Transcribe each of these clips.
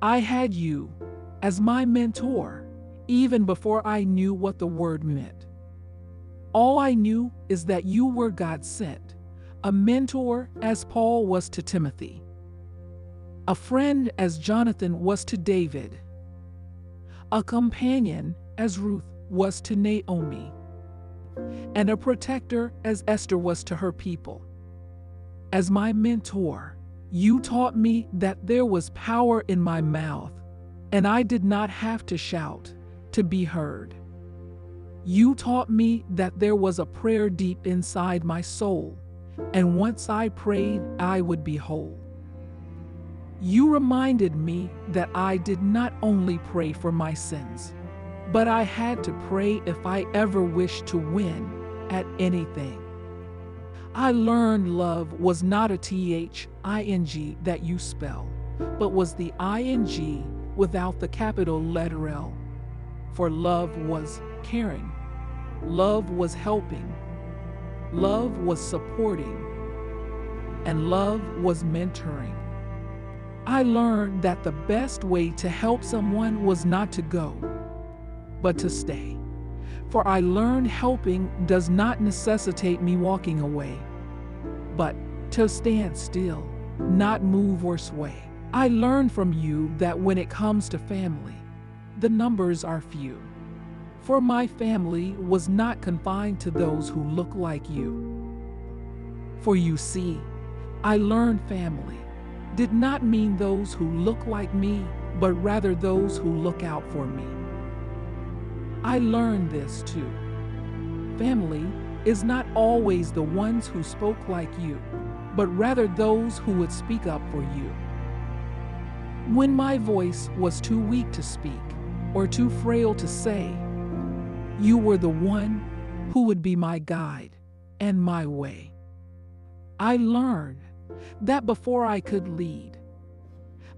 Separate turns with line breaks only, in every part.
I had you as my mentor even before I knew what the word meant. All I knew is that you were God sent, a mentor as Paul was to Timothy, a friend as Jonathan was to David, a companion as Ruth was to Naomi, and a protector as Esther was to her people. As my mentor, you taught me that there was power in my mouth, and I did not have to shout to be heard. You taught me that there was a prayer deep inside my soul, and once I prayed, I would be whole. You reminded me that I did not only pray for my sins, but I had to pray if I ever wished to win at anything. I learned love was not a THING that you spell, but was the ING without the capital letter L. For love was caring, love was helping, love was supporting, and love was mentoring. I learned that the best way to help someone was not to go, but to stay. For I learned helping does not necessitate me walking away, but to stand still, not move or sway. I learned from you that when it comes to family, the numbers are few. For my family was not confined to those who look like you. For you see, I learned family did not mean those who look like me, but rather those who look out for me. I learned this too. Family is not always the ones who spoke like you, but rather those who would speak up for you. When my voice was too weak to speak or too frail to say, you were the one who would be my guide and my way. I learned that before I could lead,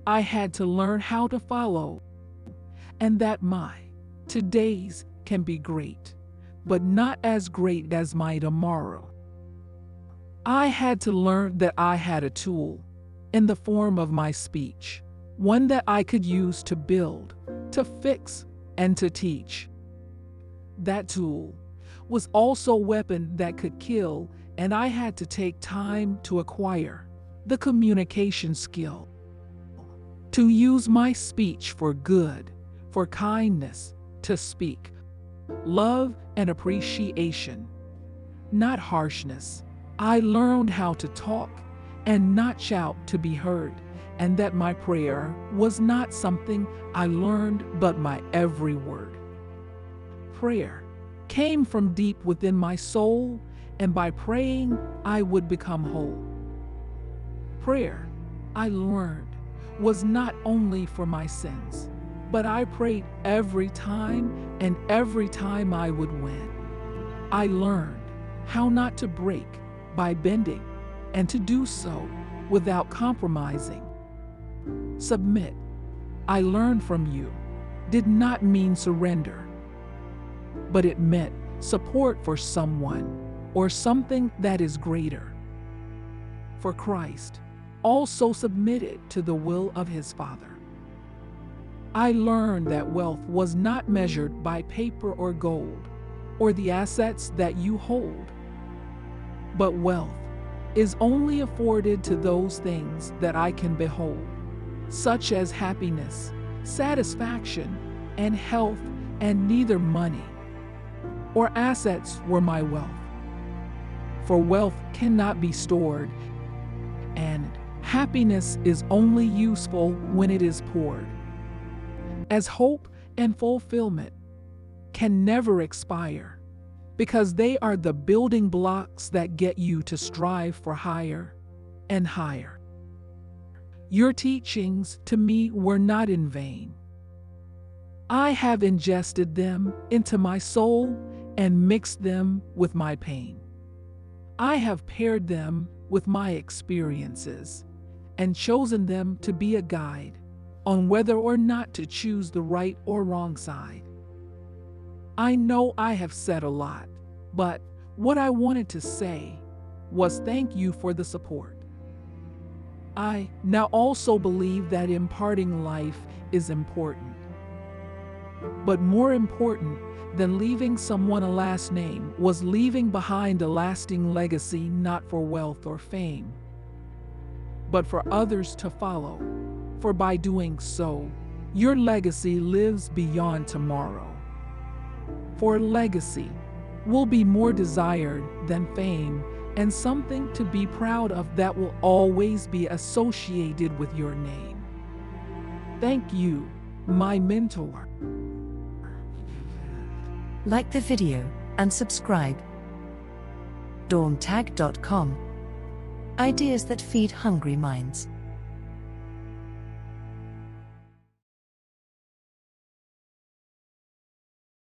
I had to learn how to follow, and that my todays can be great, but not as great as my tomorrow. I had to learn that I had a tool in the form of my speech, one that I could use to build, to fix, and to teach. That tool was also a weapon that could kill, and I had to take time to acquire the communication skill, to use my speech for good, for kindness, to speak love and appreciation, not harshness. I learned how to talk and not shout to be heard, and that my prayer was not something I learned, but my every word. Prayer came from deep within my soul, and by praying, I would become whole. Prayer, I learned, was not only for my sins, but I prayed every time, and every time I would win. I learned how not to break by bending, and to do so without compromising. Submit, I learned from you, did not mean surrender, but it meant support for someone or something that is greater. For Christ also submitted to the will of his Father. I learned that wealth was not measured by paper or gold, or the assets that you hold, but wealth is only afforded to those things that I can behold, such as happiness, satisfaction, and health, and neither money or assets were my wealth. For wealth cannot be stored, and happiness is only useful when it is poured. As hope and fulfillment can never expire, because they are the building blocks that get you to strive for higher and higher. Your teachings to me were not in vain. I have ingested them into my soul and mixed them with my pain. I have paired them with my experiences and chosen them to be a guide on whether or not to choose the right or wrong side. I know I have said a lot, but what I wanted to say was thank you for the support. I now also believe that imparting life is important. But more important than leaving someone a last name was leaving behind a lasting legacy, not for wealth or fame, but for others to follow. For by doing so, your legacy lives beyond tomorrow. For legacy will be more desired than fame, and something to be proud of that will always be associated with your name. Thank you, my mentor.
Like the video and subscribe. DormTag.com. Ideas that feed hungry minds.